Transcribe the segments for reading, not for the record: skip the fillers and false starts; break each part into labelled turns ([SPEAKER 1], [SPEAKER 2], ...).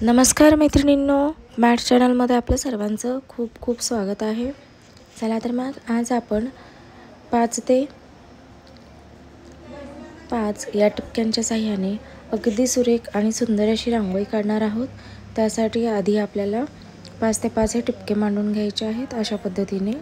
[SPEAKER 1] नमस्कार मैत्रिणींनो, मॅट चॅनलमध्ये आपलं सर्वांचं खूप खूप स्वागत आहे. चला तर मग आज आपण 5 ते 5 या टिपक्यांच्या साहाय्याने अगदी सुरेख आणि सुंदर अशी रांगोळी काढणार आहोत. त्यासाठी आधी आपल्याला 5 ते 5 हे टिपके मांडून घ्यायचे आहेत. अशा पद्धतीने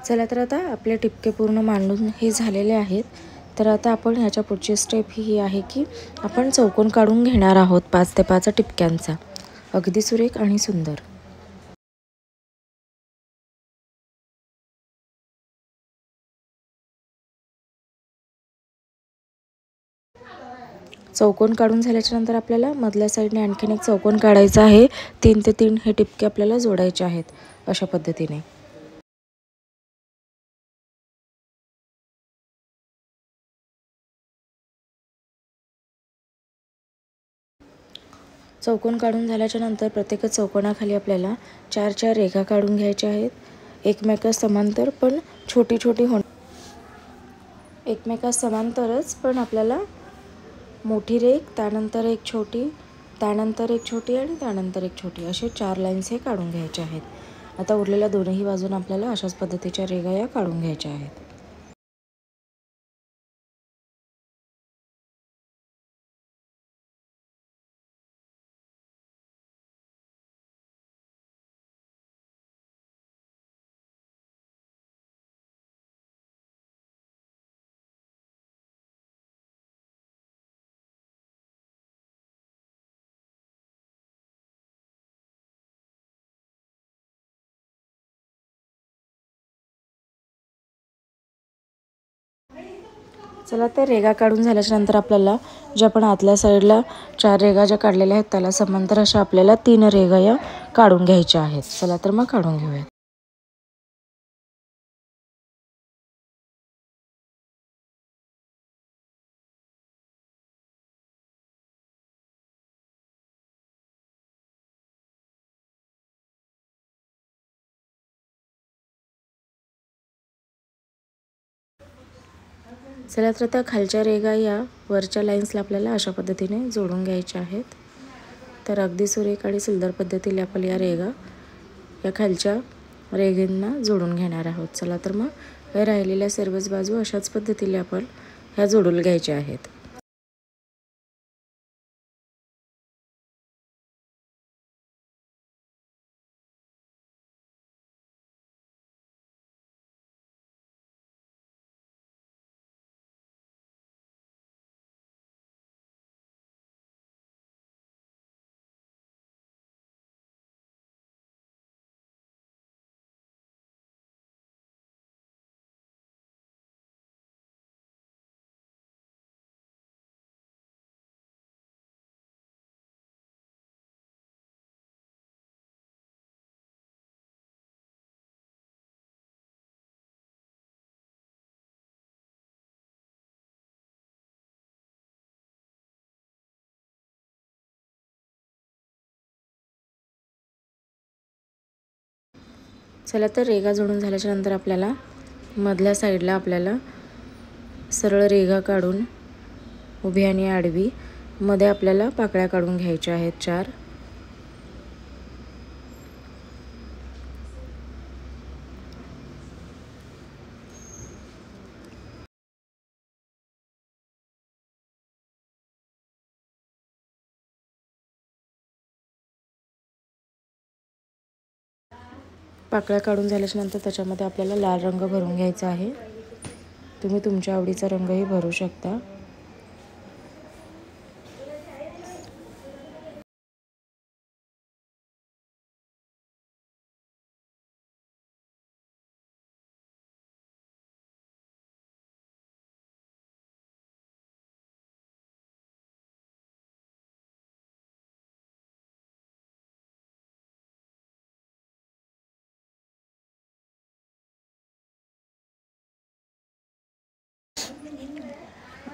[SPEAKER 1] चला तर आता आपले टिपके पूर्ण मांडून हे झालेले आहेत. तर आता आपण ह्याच्या पुढची स्टेप ही आहे की आपण चौकोन काढून घेणार आहोत 5 ते 5 टिपक्यांचा, अगदी सुरेख आणि सुंदर. चौकोन काढून झाल्याच्या नंतर आपल्याला मधल्या साईडने आणखीन एक चौकोन काढायचा आहे. 3 ते 3 हे टिपके आपल्याला जोडायचे आहेत अशा पद्धतीने. चौकोन काढून झाल्याच्या नंतर प्रत्येक चौकोनाखाली आपल्याला 4 रेघा काढून घ्यायच्या आहेत. एकमेकास समांतर पण छोटी छोटी एकमेकास समांतरच पण आपल्याला मोठी रेघ, त्यानंतर एक छोटी, त्यानंतर एक छोटी आणि त्यानंतर एक छोटी, असे 4 लाईन्स हे काढून घ्यायचे आहेत. आता उरलेल्या दोन्ही बाजून आपल्याला अशाच पद्धतीच्या रेघा या काढून घ्यायच्या आहेत. चला तर रेघा काढून झाल्याच्या नंतर आपल्याला ज्या आपण आतल्या साईडला 4 रेघा ज्या काढलेल्या आहेत त्याला समांतर अशा आपल्याला 3 रेघा या काढून घ्यायच्या आहेत. चला तर मग काढून घेऊया. चला तर आता खालच्या रेघा या वरच्या लाईन्सला आपल्याला अशा पद्धतीने जोडून घ्यायच्या आहेत. तर अगदी सुरेख आणि सुंदर पद्धतीने आपण या रेघा या खालच्या रेघांना जोडून घेणार आहोत. चला तर मग हे राहिलेल्या सर्वच बाजू अशाच पद्धतीने आपण ह्या जोडून घ्यायच्या आहेत. चला तर रेघा जोडून झाल्याच्या नंतर आपल्याला मधल्या साईडला आपल्याला सरळ रेघा काढून उभी आणि आडवी मध्ये आपल्याला पाकळ्या काढून घ्यायच्या आहेत 4. पाकळ्या काढून झाल्याच्या नंतर त्याच्यामध्ये आपल्याला लाल रंग भरून घ्यायचा आहे. तुम्ही तुमच्या आवडीचा रंगही भरू शकता.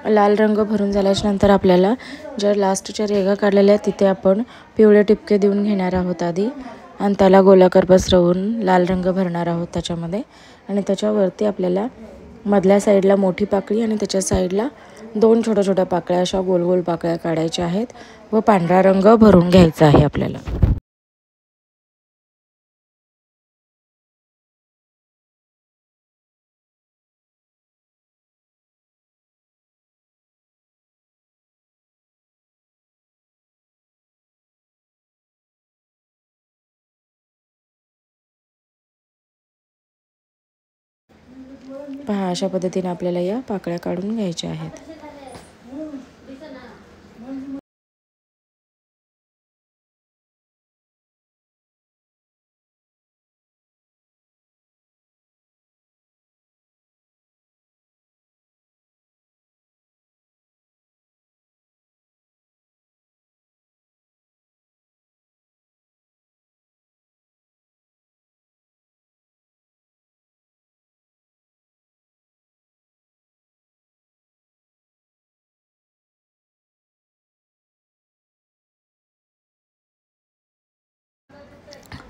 [SPEAKER 1] लाल रंग भरून झाल्याच्या नंतर आपल्याला ज्या लास्टच्या रेघा काढलेल्या आहेत तिथे आपण पिवळे टिपके देऊन घेणार आहोत आधी. आणि त्याला गोलाकार पसरवून लाल रंग भरणार आहोत त्याच्यामध्ये. आणि त्याच्यावरती आपल्याला मधल्या साईडला मोठी पाकळी आणि त्याच्या साईडला 2 छोट्या छोट्या पाकळ्या अशा गोल गोल पाकळ्या काढायच्या आहेत व पांढरा रंग भरून घ्यायचा आहे आपल्याला. पहा, अशा पद्धतीने आपल्याला या पाकळ्या काढून घ्यायच्या आहेत.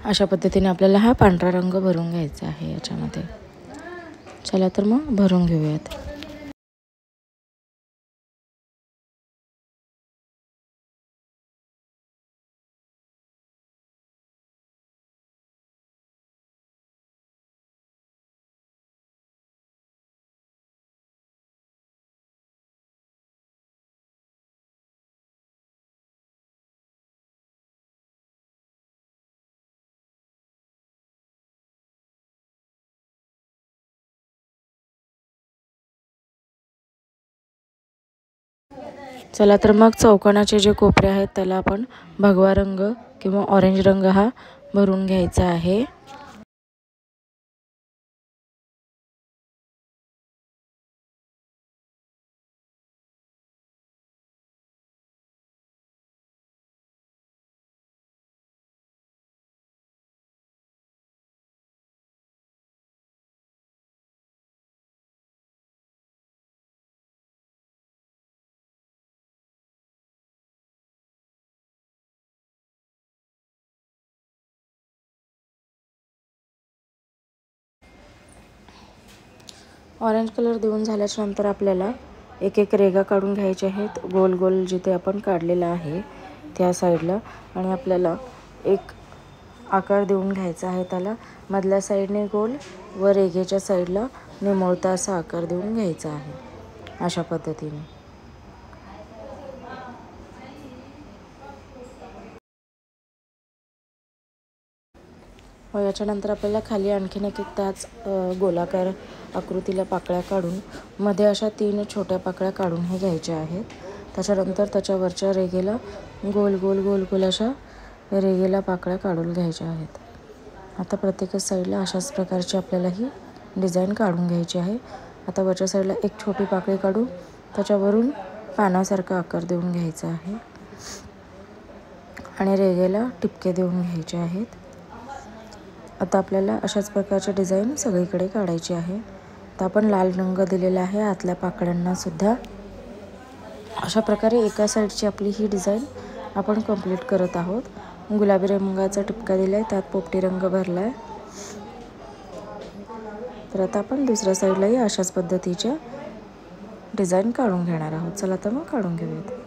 [SPEAKER 1] अशा पद्धतीने आपल्याला हा पांढरा रंग भरून घ्यायचा आहे याच्यामध्ये. चला तर मग भरून घेऊयात. चला तर मग चौकोनाचे जे कोपरे आहेत त्याला आपण भगवा रंग किंवा ऑरेंज रंग हा भरून घ्यायचा आहे. ऑरेंज कलर देऊन झाल्याच्या नंतर आपल्याला एक एक रेगा काढून घ्यायचे आहेत गोल गोल जिथे आपण काढलेला आहे त्या साईडला. आणि आपल्याला एक आकार देऊन घ्यायचा आहे त्याला. मधल्या साईडने गोल व रेघेच्या साईडला निमुळता असा आकार देऊन घ्यायचा आहे अशा पद्धतीने. व याच्यानंतर आपल्याला खाली आणखीन एक त्याच गोलाकार आकृतीला पाकळ्या काढून मध्ये अशा 3 छोट्या पाकळ्या काढून हे घ्यायच्या आहेत. त्याच्यानंतर त्याच्यावरच्या रेघेला गोल गोल गोल गोल अशा रेघेला पाकळ्या काढून घ्यायच्या आहेत. आता प्रत्येक साईडला अशाच प्रकारची आपल्याला ही डिझाईन काढून घ्यायची आहे. आता वरच्या साईडला एक छोटी पाकळी काढून त्याच्यावरून पानासारखा आकार देऊन घ्यायचा आहे आणि रेघेला टिपके देऊन घ्यायचे आहेत. आता आपल्याला अशाच प्रकारचे डिझाईन सगळीकडे काढायची आहे. आता आपण लाल रंग दिलेला आहे आतल्या पाकळ्यांना सुद्धा. अशा प्रकारे एका साईडची आपली ही डिझाईन आपण कंप्लीट करत आहोत. गुलाबी रंगाचा टिपका दिला आहे, त्यात पोपटी रंग भरला आहे. तर आता आपण दुसऱ्या साईडलाही अशाच पद्धतीच्या डिझाईन काढून घेणार आहोत. चला तर मग काढून घेऊयात.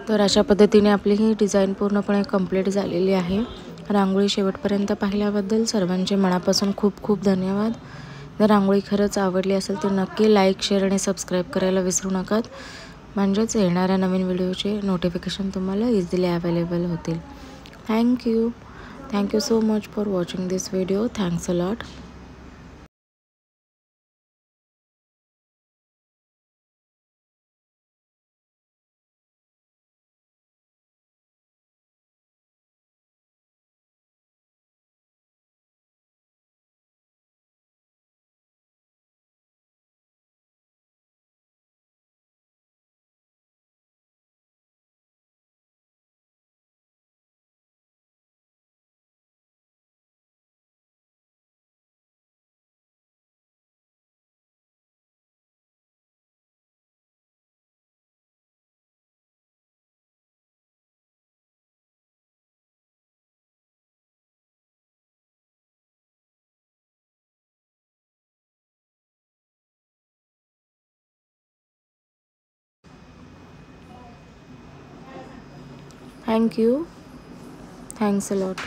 [SPEAKER 1] तर अशा पद्धतीने आपली ही डिझाईन पूर्णपणे कंप्लीट झालेली आहे। रांगोळी शेवटपर्यंत पाहिल्याबद्दल सर्वांचे मनापासून खूप खूप धन्यवाद। जर रांगोळी खरंच आवडली असेल तर नक्की लाईक, शेअर आणि सबस्क्राईब करायला विसरू नका, म्हणजेच येणाऱ्या नवीन व्हिडिओचे नोटिफिकेशन तुम्हाला इझिली अवेलेबल होतील। Thank you so much for watching this video. Thanks a lot. Thanks a lot.